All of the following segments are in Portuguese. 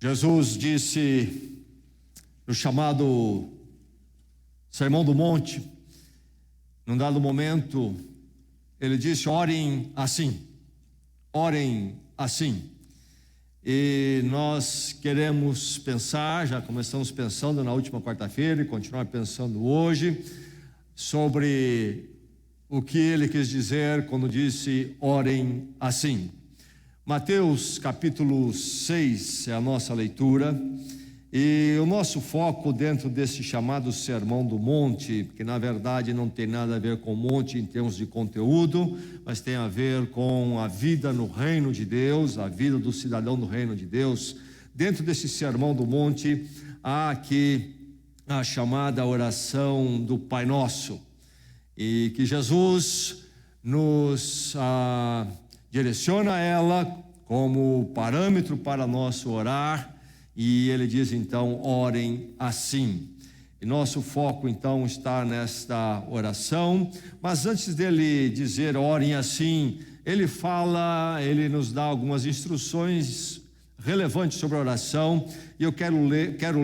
Jesus disse no chamado Sermão do Monte, num dado momento, ele disse: orem assim, orem assim. E nós queremos pensar, já começamos pensando na última quarta-feira e continuar pensando hoje, sobre o que ele quis dizer quando disse orem assim. Mateus capítulo 6 é a nossa leitura, e o nosso foco dentro desse chamado Sermão do Monte, que na verdade não tem nada a ver com o monte em termos de conteúdo, mas tem a ver com a vida no reino de Deus, a vida do cidadão do reino de Deus. Dentro desse Sermão do Monte há aqui a chamada oração do Pai Nosso, e que Jesus nos direciona ela como parâmetro para nosso orar, e ele diz então: orem assim. E nosso foco então está nesta oração, mas antes dele dizer orem assim, ele nos dá algumas instruções relevantes sobre a oração, e eu quero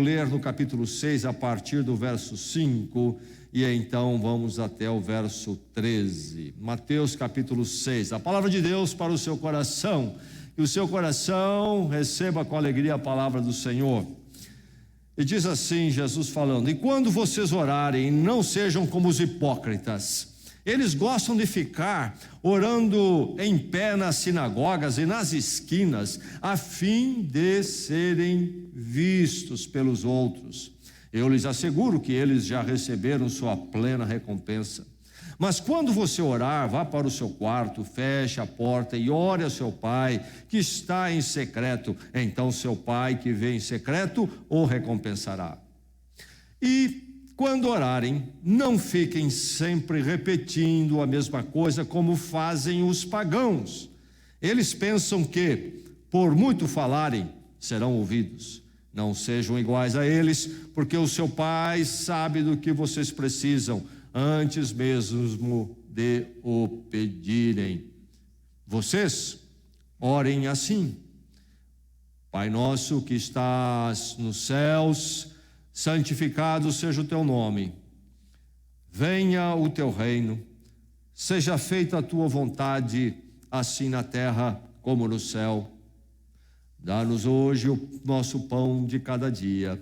ler no capítulo 6 a partir do verso 5, e então vamos até o verso 13. Mateus capítulo 6, a palavra de Deus para o seu coração, que o seu coração receba com alegria a palavra do Senhor. E diz assim Jesus falando: e quando vocês orarem, não sejam como os hipócritas. Eles gostam de ficar orando em pé nas sinagogas e nas esquinas, a fim de serem vistos pelos outros. Eu lhes asseguro que eles já receberam sua plena recompensa. Mas quando você orar, vá para o seu quarto, feche a porta e ore ao seu pai que está em secreto. Então seu pai que vê em secreto o recompensará. E quando orarem, não fiquem sempre repetindo a mesma coisa como fazem os pagãos. Eles pensam que, por muito falarem, serão ouvidos. Não sejam iguais a eles, porque o seu pai sabe do que vocês precisam, antes mesmo de o pedirem. Vocês orem assim: Pai nosso que estás nos céus, santificado seja o teu nome. Venha o teu reino. Seja feita a tua vontade, assim na terra como no céu. Dá-nos hoje o nosso pão de cada dia.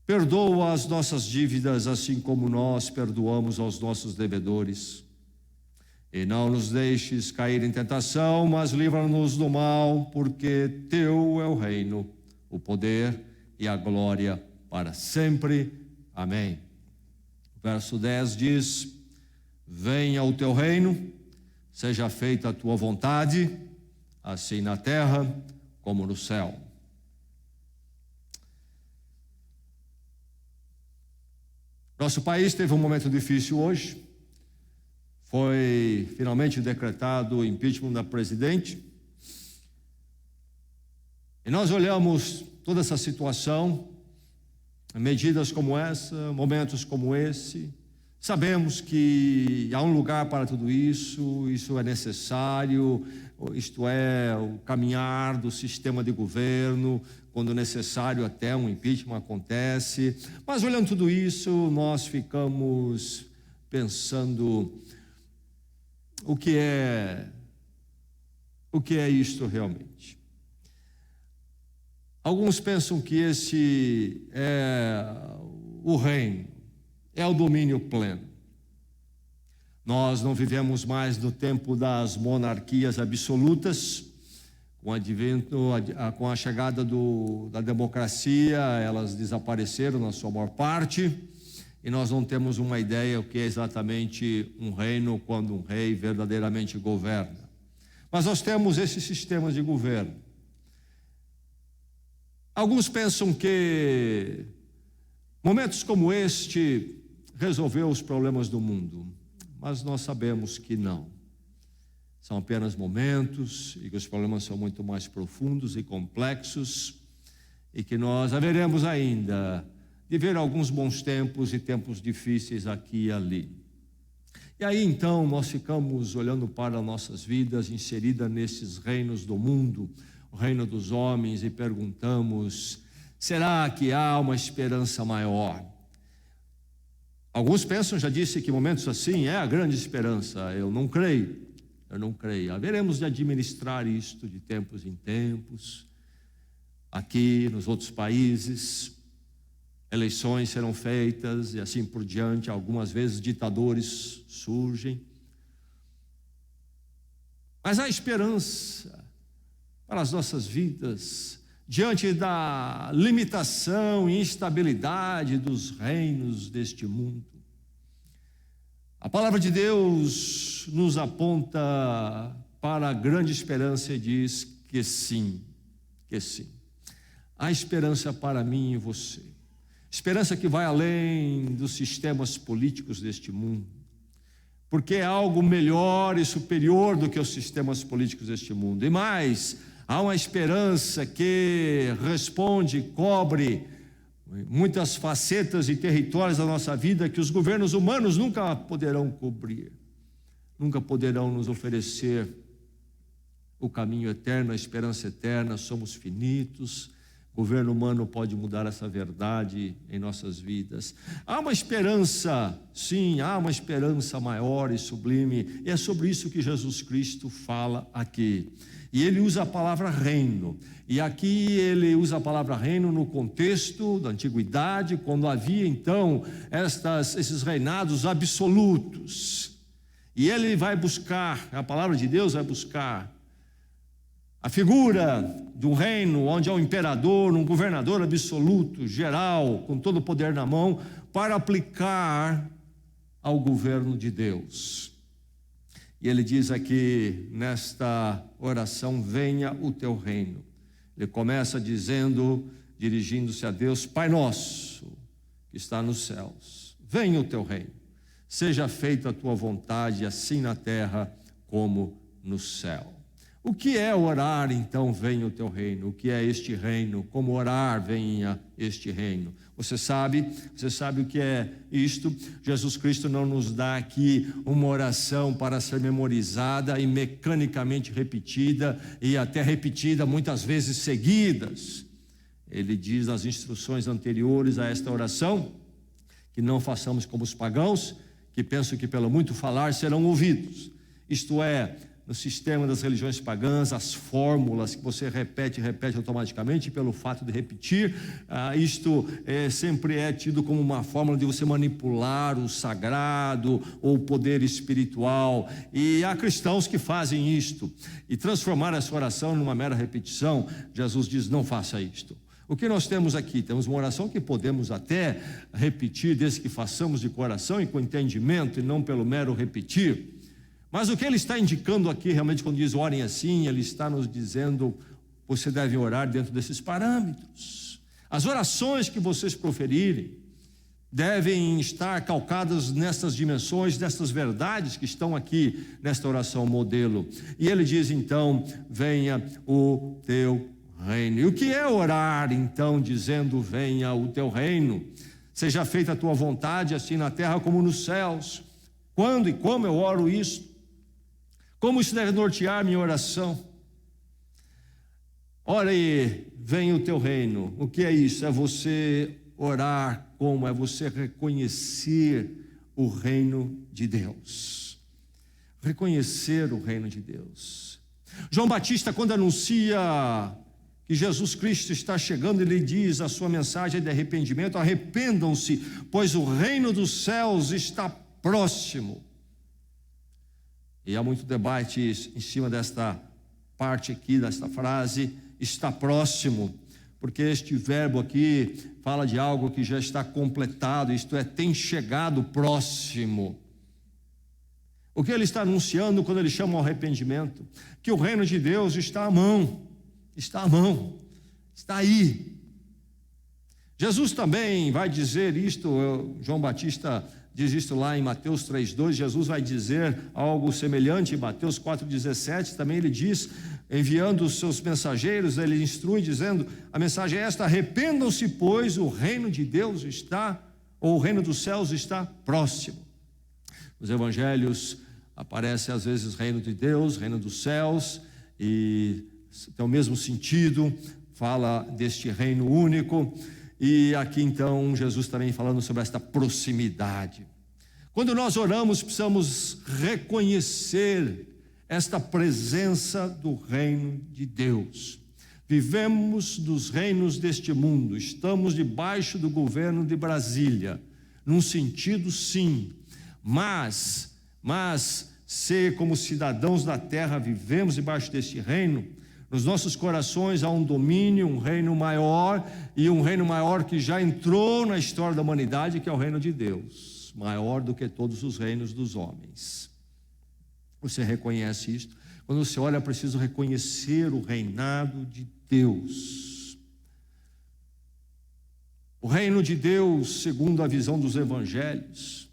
Perdoa as nossas dívidas, assim como nós perdoamos aos nossos devedores. E não nos deixes cair em tentação, mas livra-nos do mal, porque teu é o reino, o poder e a glória para sempre. Amém. O verso 10 diz: venha o teu reino, seja feita a tua vontade, assim na terra como no céu. Nosso país teve um momento difícil hoje. Foi finalmente decretado o impeachment da presidente. E nós olhamos toda essa situação, medidas como essa, momentos como esse. Sabemos que há um lugar para tudo isso, isso é necessário, isto é, o caminhar do sistema de governo, quando necessário até um impeachment acontece. Mas olhando tudo isso, nós ficamos pensando: o que é isto realmente? Alguns pensam que esse é o reino, é o domínio pleno. Nós não vivemos mais no tempo das monarquias absolutas. Com o advento, com a chegada da democracia, elas desapareceram na sua maior parte, e nós não temos uma ideia o que é exatamente um reino quando um rei verdadeiramente governa. Mas nós temos esses sistemas de governo. Alguns pensam que momentos como este resolveu os problemas do mundo, mas nós sabemos que não. São apenas momentos, e que os problemas são muito mais profundos e complexos, e que nós haveremos ainda de ver alguns bons tempos e tempos difíceis aqui e ali. E aí então nós ficamos olhando para nossas vidas inseridas nesses reinos do mundo, o reino dos homens e perguntamos: será que há uma esperança maior? Alguns pensam, já disse, que momentos assim é a grande esperança. Eu não creio. Haveremos de administrar isto de tempos em tempos. Aqui, nos outros países, eleições serão feitas e assim por diante. Algumas vezes ditadores surgem. Mas há esperança para as nossas vidas diante da limitação e instabilidade dos reinos deste mundo. A palavra de Deus nos aponta para a grande esperança e diz que sim, que sim. Há esperança para mim e você. Esperança que vai além dos sistemas políticos deste mundo, porque é algo melhor e superior do que os sistemas políticos deste mundo. E mais, há uma esperança que responde, cobre muitas facetas e territórios da nossa vida que os governos humanos nunca poderão cobrir, nunca poderão nos oferecer o caminho eterno, a esperança eterna. Somos finitos. O governo humano pode mudar essa verdade em nossas vidas. Há uma esperança, sim, há uma esperança maior e sublime, e é sobre isso que Jesus Cristo fala aqui. E ele usa a palavra reino, e aqui ele usa a palavra reino no contexto da antiguidade, quando havia então esses reinados absolutos. E ele vai buscar, a palavra de Deus vai buscar a figura de um reino onde há um imperador, um governador absoluto, geral, com todo o poder na mão, para aplicar ao governo de Deus. E ele diz aqui nesta oração: venha o teu reino. Ele começa dizendo, dirigindo-se a Deus: Pai nosso que está nos céus, venha o teu reino, seja feita a tua vontade, assim na terra como no céu. O que é orar, então, venha o teu reino? O que é este reino? Como orar, venha este reino? Você sabe o que é isto? Jesus Cristo não nos dá aqui uma oração para ser memorizada e mecanicamente repetida, e até repetida muitas vezes seguidas. Ele diz nas instruções anteriores a esta oração que não façamos como os pagãos, que pensam que pelo muito falar serão ouvidos. Isto é, no sistema das religiões pagãs, as fórmulas que você repete automaticamente, pelo fato de repetir, isto sempre é tido como uma fórmula de você manipular o sagrado ou o poder espiritual. E há cristãos que fazem isto e transformar essa oração numa mera repetição. Jesus diz: não faça isto. O que nós temos aqui? Temos uma oração que podemos até repetir, desde que façamos de coração e com entendimento, e não pelo mero repetir. Mas o que ele está indicando aqui, realmente, quando diz orem assim, ele está nos dizendo: você deve orar dentro desses parâmetros. As orações que vocês proferirem devem estar calcadas nessas dimensões, nessas verdades que estão aqui nesta oração modelo. E ele diz então: venha o teu reino. E o que é orar então, dizendo venha o teu reino? Seja feita a tua vontade, assim na terra como nos céus. Quando e como eu oro isso? Como isso deve nortear minha oração? Ora aí, venha o teu reino. O que é isso? É você orar como? É você reconhecer o reino de Deus. Reconhecer o reino de Deus. João Batista, quando anuncia que Jesus Cristo está chegando, ele diz a sua mensagem de arrependimento: arrependam-se, pois o reino dos céus está próximo. E há muito debate em cima desta parte aqui, desta frase, está próximo, porque este verbo aqui fala de algo que já está completado, isto é, tem chegado próximo. O que ele está anunciando quando ele chama ao arrependimento? Que o reino de Deus está à mão, está aí. Jesus também vai dizer isto, João Batista diz isto lá em Mateus 3,2, Jesus vai dizer algo semelhante em Mateus 4,17, também ele diz, enviando os seus mensageiros, ele instrui dizendo, a mensagem é esta: arrependam-se, pois o reino de Deus está, ou o reino dos céus está próximo. Nos evangelhos aparece às vezes reino de Deus, reino dos céus, e tem o mesmo sentido, fala deste reino único. E aqui então Jesus também falando sobre esta proximidade. Quando nós oramos, precisamos reconhecer esta presença do reino de Deus. Vivemos dos reinos deste mundo, estamos debaixo do governo de Brasília, num sentido sim, mas se como cidadãos da terra vivemos debaixo deste reino, nos nossos corações há um domínio, um reino maior, e um reino maior que já entrou na história da humanidade, que é o reino de Deus, maior do que todos os reinos dos homens. Você reconhece isto? Quando você olha, é preciso reconhecer o reinado de Deus. O reino de Deus, segundo a visão dos evangelhos,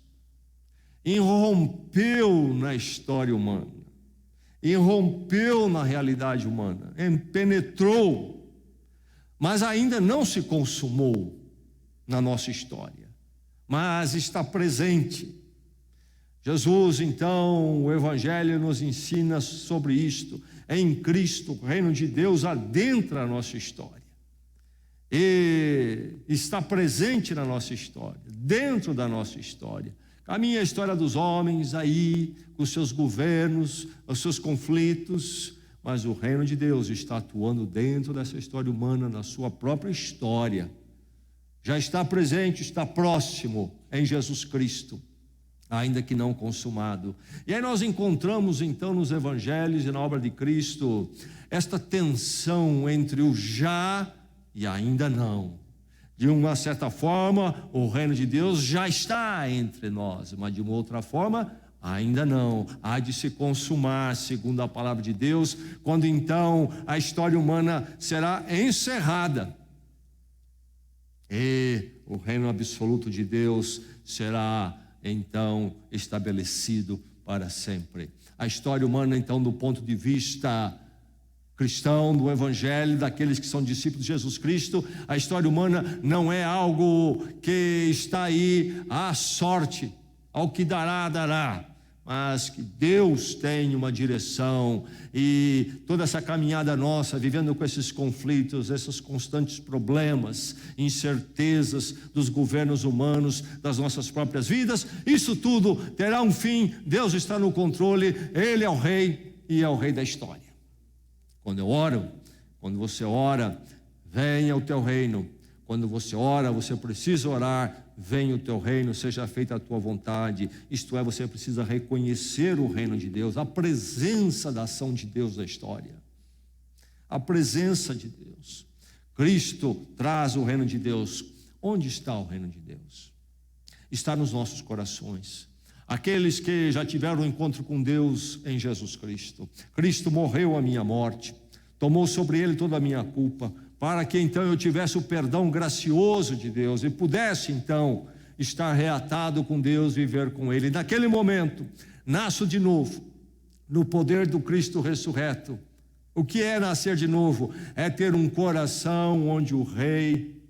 irrompeu na história humana, irrompeu na realidade humana, penetrou, mas ainda não se consumou na nossa história, mas está presente. Jesus, então, o Evangelho nos ensina sobre isto. Em Cristo, o reino de Deus adentra a nossa história e está presente na nossa história, dentro da nossa história. Caminha a história dos homens aí, com os seus governos, os seus conflitos, mas o reino de Deus está atuando dentro dessa história humana, na sua própria história. Já está presente, está próximo em Jesus Cristo, ainda que não consumado. E aí nós encontramos então nos evangelhos e na obra de Cristo esta tensão entre o já e ainda não. De uma certa forma, o reino de Deus já está entre nós, mas de uma outra forma, ainda não. Há de se consumar, segundo a palavra de Deus, quando então a história humana será encerrada e o reino absoluto de Deus será então estabelecido para sempre. A história humana, então, do ponto de vista cristão, do evangelho, daqueles que são discípulos de Jesus Cristo, a história humana não é algo que está aí à sorte, ao que dará, dará, mas que Deus tem uma direção, e toda essa caminhada nossa, vivendo com esses conflitos, esses constantes problemas, incertezas dos governos humanos, das nossas próprias vidas, isso tudo terá um fim. Deus está no controle, Ele é o Rei e é o Rei da história. Quando eu oro, quando você ora, venha o teu reino. Quando você ora, você precisa orar, venha o teu reino, seja feita a tua vontade. Isto é, você precisa reconhecer o reino de Deus, a presença da ação de Deus na história. A presença de Deus. Cristo traz o reino de Deus. Onde está o reino de Deus? Está nos nossos corações. Aqueles que já tiveram um encontro com Deus em Jesus Cristo. Cristo morreu a minha morte, tomou sobre ele toda a minha culpa, para que então eu tivesse o perdão gracioso de Deus e pudesse então estar reatado com Deus, viver com Ele. Naquele momento, nasço de novo, no poder do Cristo ressurreto. O que é nascer de novo? É ter um coração onde o Rei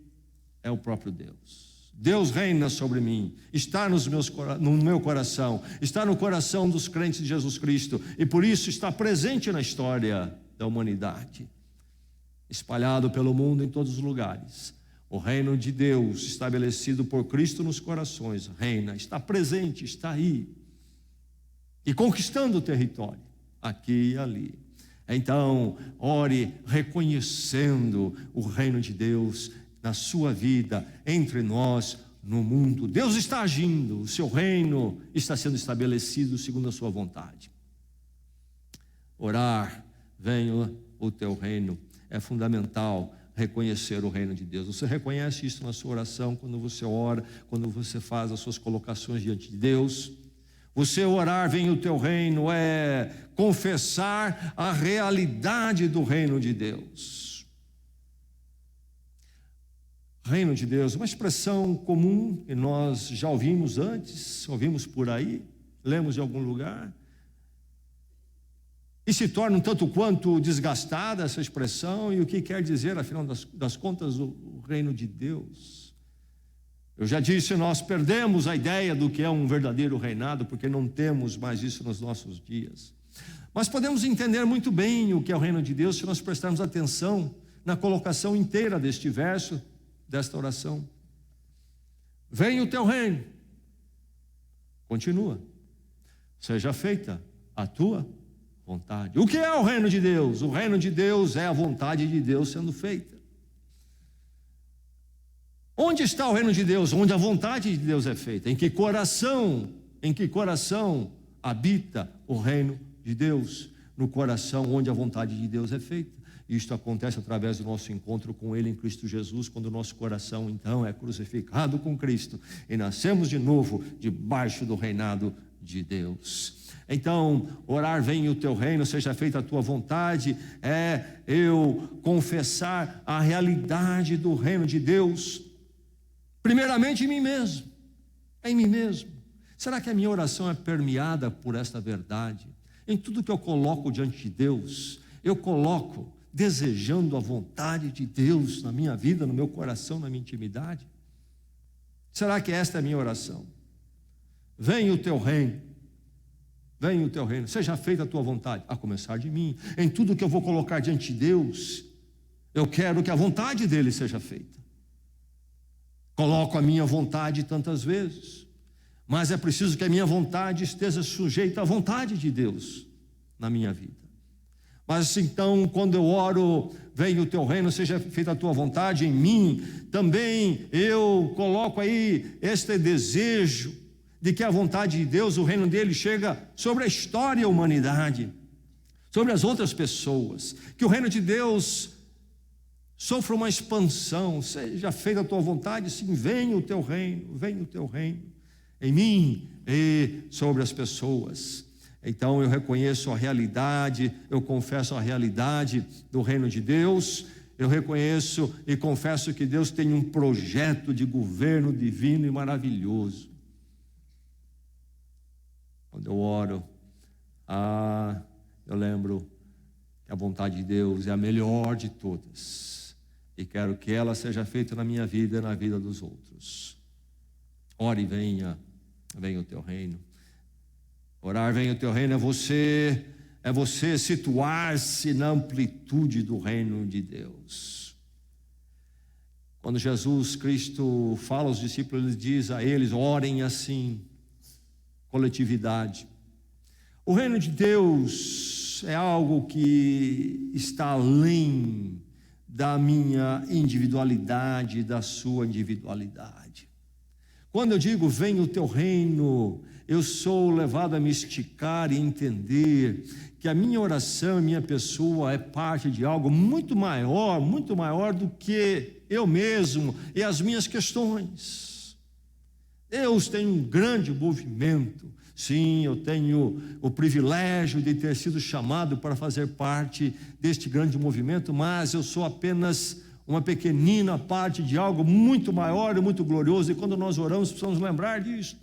é o próprio Deus. Deus reina sobre mim, está no meu coração, está no coração dos crentes de Jesus Cristo, e por isso está presente na história da humanidade, espalhado pelo mundo em todos os lugares. O reino de Deus, estabelecido por Cristo nos corações, reina, está presente, está aí, e conquistando o território, aqui e ali. Então, ore reconhecendo o reino de Deus na sua vida, entre nós, no mundo. Deus está agindo, o seu reino está sendo estabelecido segundo a sua vontade. Orar, venha o teu reino, é fundamental reconhecer o reino de Deus. Você reconhece isso na sua oração, quando você ora, quando você faz as suas colocações diante de Deus. Você orar, venha o teu reino, é confessar a realidade do reino de Deus. Reino de Deus, uma expressão comum que nós já ouvimos antes, ouvimos por aí, lemos em algum lugar, e se torna um tanto quanto desgastada essa expressão. E o que quer dizer, afinal das contas, o reino de Deus? Eu já disse, nós perdemos a ideia do que é um verdadeiro reinado, porque não temos mais isso nos nossos dias. Mas podemos entender muito bem o que é o reino de Deus se nós prestarmos atenção na colocação inteira deste verso, desta oração. Venha o teu reino. Continua. Seja feita a tua vontade. O que é o reino de Deus? O reino de Deus é a vontade de Deus sendo feita. Onde está o reino de Deus? Onde a vontade de Deus é feita. Em que coração habita o reino de Deus? No coração onde a vontade de Deus é feita. Isto acontece através do nosso encontro com Ele em Cristo Jesus, quando o nosso coração então é crucificado com Cristo e nascemos de novo debaixo do reinado de Deus. Então, orar, venha o teu reino, seja feita a tua vontade, é eu confessar a realidade do reino de Deus, primeiramente em mim mesmo, em mim mesmo. Será que a minha oração é permeada por esta verdade? Em tudo que eu coloco diante de Deus, eu coloco desejando a vontade de Deus na minha vida, no meu coração, na minha intimidade? Será que esta é a minha oração? Venha o teu reino, venha o teu reino, seja feita a tua vontade, a começar de mim. Em tudo que eu vou colocar diante de Deus, eu quero que a vontade dele seja feita. Coloco a minha vontade tantas vezes, mas é preciso que a minha vontade esteja sujeita à vontade de Deus na minha vida. Mas então, quando eu oro, venha o teu reino, seja feita a tua vontade em mim, também eu coloco aí este desejo de que a vontade de Deus, o reino dele, chega sobre a história e a humanidade, sobre as outras pessoas, que o reino de Deus sofra uma expansão, seja feita a tua vontade, sim, venha o teu reino em mim e sobre as pessoas. Então eu reconheço a realidade, eu confesso a realidade do reino de Deus, eu reconheço e confesso que Deus tem um projeto de governo divino e maravilhoso. Quando eu oro, eu lembro que a vontade de Deus é a melhor de todas, e quero que ela seja feita na minha vida e na vida dos outros. Ore e venha o teu reino. Orar, venha o teu reino, é você situar-se na amplitude do reino de Deus. Quando Jesus Cristo fala aos discípulos, ele diz a eles, orem assim, coletividade. O reino de Deus é algo que está além da minha individualidade, da sua individualidade. Quando eu digo, venha o teu reino, eu sou levado a me esticar e entender que a minha oração, a minha pessoa é parte de algo muito maior do que eu mesmo e as minhas questões. Deus tem um grande movimento. Sim, eu tenho o privilégio de ter sido chamado para fazer parte deste grande movimento, mas eu sou apenas uma pequenina parte de algo muito maior e muito glorioso, e quando nós oramos precisamos lembrar disto.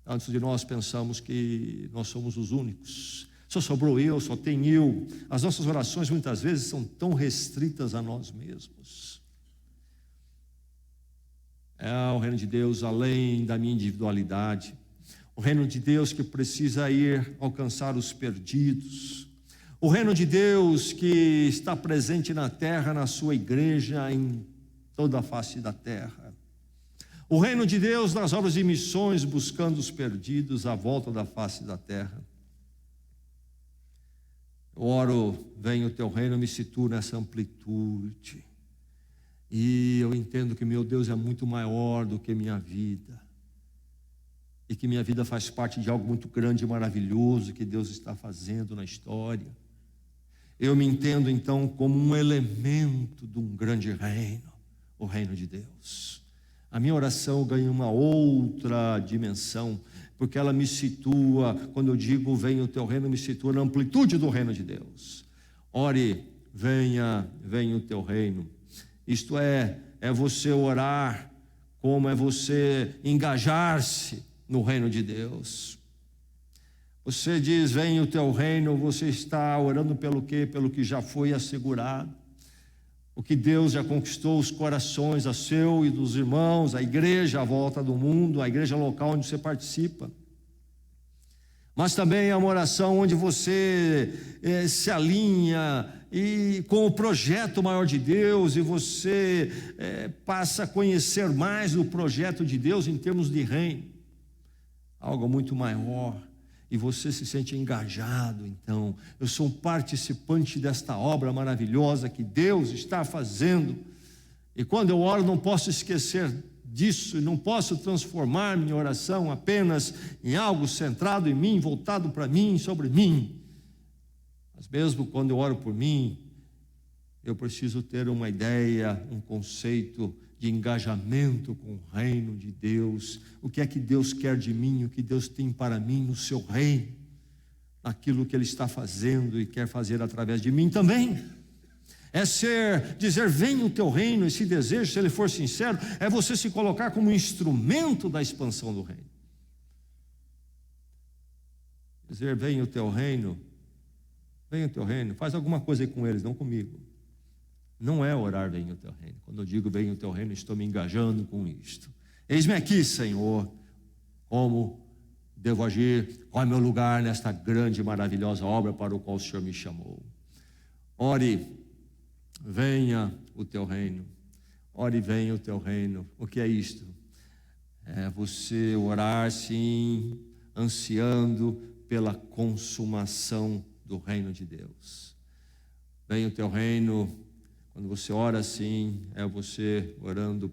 Antes de nós pensamos que nós somos os únicos, só sobrou eu, só tem eu. As nossas orações muitas vezes são tão restritas a nós mesmos. É o reino de Deus além da minha individualidade, o reino de Deus que precisa ir alcançar os perdidos, o reino de Deus que está presente na terra, na sua igreja, em toda a face da terra. O reino de Deus nas obras de missões, buscando os perdidos à volta da face da terra. Eu oro, venha o teu reino, me situo nessa amplitude. E eu entendo que meu Deus é muito maior do que minha vida. E que minha vida faz parte de algo muito grande e maravilhoso que Deus está fazendo na história. Eu me entendo então como um elemento de um grande reino, o reino de Deus. A minha oração ganha uma outra dimensão, porque ela me situa, quando eu digo venha o teu reino, me situa na amplitude do reino de Deus. Ore, venha o teu reino. Isto é você orar, como é você engajar-se no reino de Deus. Você diz, venha o teu reino, você está orando pelo quê? Pelo que já foi assegurado. O que Deus já conquistou os corações, a seu e dos irmãos, a igreja à volta do mundo, a igreja local onde você participa. mas também é uma oração onde você se alinha com o projeto maior de Deus, e você passa a conhecer mais o projeto de Deus em termos de reino, algo muito maior, e você se sente engajado. Então, eu sou um participante desta obra maravilhosa que Deus está fazendo, e quando eu oro não posso esquecer disso, e não posso transformar minha oração apenas em algo centrado em mim, voltado para mim, sobre mim. Mas mesmo quando eu oro por mim, eu preciso ter uma ideia, um conceito de engajamento com o reino de Deus. O que é que Deus quer de mim, o que Deus tem para mim no seu reino, naquilo que Ele está fazendo e quer fazer através de mim também. Dizer, venha o teu reino. Esse desejo, se ele for sincero, é você se colocar como instrumento da expansão do reino. Dizer, venha o teu reino, faz alguma coisa aí com eles, não comigo. Não é orar, venha o teu reino. Quando eu digo venha o teu reino, estou me engajando com isto. Eis-me aqui, Senhor, como devo agir, qual é o meu lugar nesta grande e maravilhosa obra para o qual o Senhor me chamou. Ore, venha o teu reino. Ore, venha o teu reino. O que é isto? É você orar, sim, ansiando pela consumação do reino de Deus. Venha o teu reino. Quando você ora assim, é você orando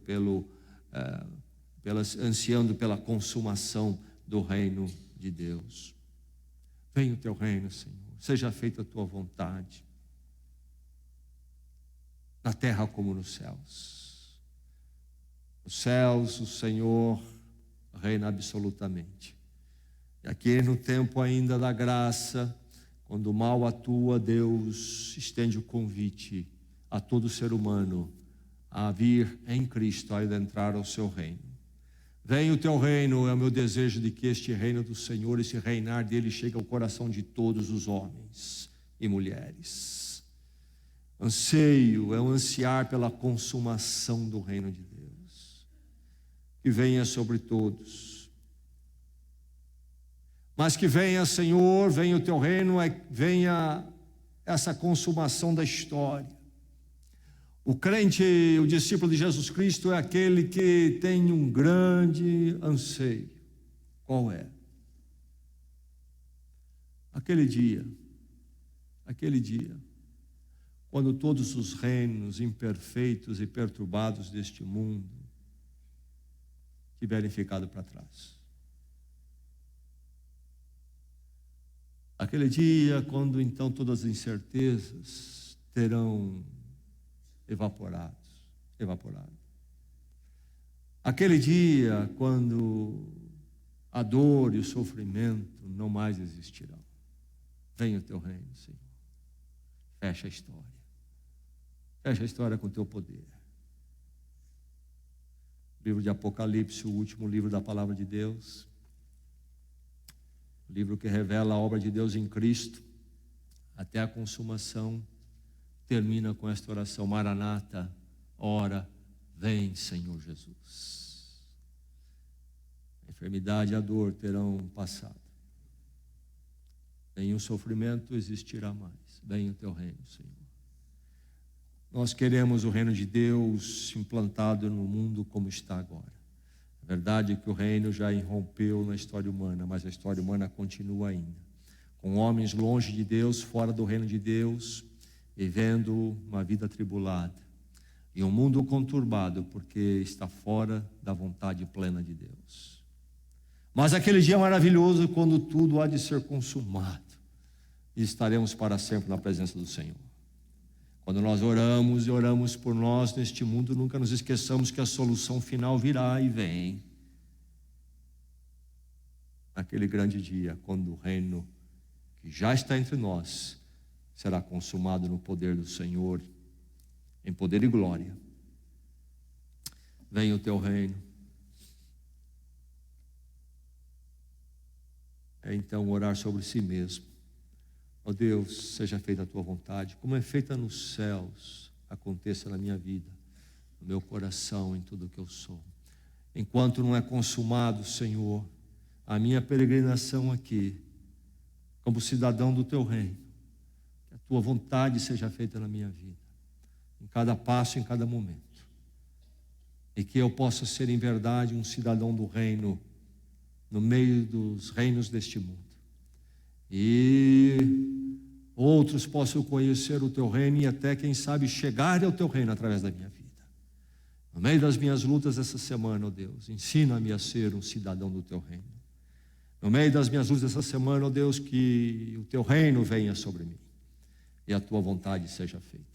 ansiando pela consumação do reino de Deus. Venha o teu reino, Senhor. Seja feita a tua vontade, na terra como nos céus. Nos céus o Senhor reina absolutamente. E aqui no tempo ainda da graça, quando o mal atua, Deus estende o convite a todo ser humano a vir em Cristo, a entrar ao seu reino. Venha o teu reino, é o meu desejo de que este reino do Senhor, esse reinar dele, chegue ao coração de todos os homens e mulheres. Anseio é o ansiar pela consumação do reino de Deus, que venha sobre todos, mas que venha, Senhor, venha o teu reino, venha essa consumação da história. O crente, o discípulo de Jesus Cristo é aquele que tem um grande anseio. Qual é? Aquele dia, quando todos os reinos imperfeitos e perturbados deste mundo tiverem ficado para trás. Aquele dia, quando então todas as incertezas terão evaporado. Aquele dia, quando a dor e o sofrimento não mais existirão. Venha o teu reino, Senhor. Fecha a história. Fecha a história com o teu poder. Livro de Apocalipse, o último livro da palavra de Deus. O livro que revela a obra de Deus em Cristo até a consumação, termina com esta oração: Maranata, ora, vem, Senhor Jesus. A enfermidade e a dor terão passado. Nenhum sofrimento existirá mais. Venha o teu reino, Senhor. Nós queremos o reino de Deus implantado no mundo como está agora. É verdade que o reino já irrompeu na história humana, mas a história humana continua ainda, com homens longe de Deus, fora do reino de Deus, vivendo uma vida atribulada, e um mundo conturbado, porque está fora da vontade plena de Deus. Mas aquele dia maravilhoso, quando tudo há de ser consumado, e estaremos para sempre na presença do Senhor. Quando nós oramos e oramos por nós neste mundo, nunca nos esqueçamos que a solução final virá e vem. Naquele grande dia, quando o reino que já está entre nós será consumado no poder do Senhor, em poder e glória. Venha o teu reino. É então orar sobre si mesmo. Ó Deus, seja feita a tua vontade, como é feita nos céus, aconteça na minha vida, no meu coração, em tudo que eu sou. Enquanto não é consumado, Senhor, a minha peregrinação aqui, como cidadão do teu reino, que a tua vontade seja feita na minha vida, em cada passo, em cada momento, e que eu possa ser em verdade um cidadão do reino, no meio dos reinos deste mundo, e outros possam conhecer o teu reino e até, quem sabe, chegar ao teu reino através da minha vida. No meio das minhas lutas essa semana, ó Deus, ensina-me a ser um cidadão do teu reino. No meio das minhas lutas essa semana, ó Deus, que o teu reino venha sobre mim e a tua vontade seja feita.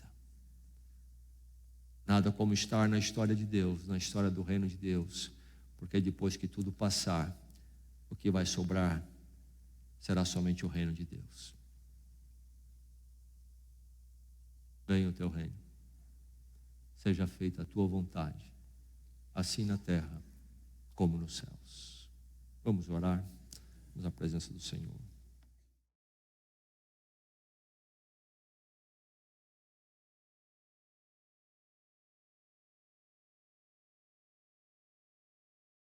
Nada como estar na história de Deus, na história do reino de Deus, porque depois que tudo passar, o que vai sobrar será somente o reino de Deus. Venha o teu reino, seja feita a tua vontade, assim na terra como nos céus. Vamos orar na presença do Senhor.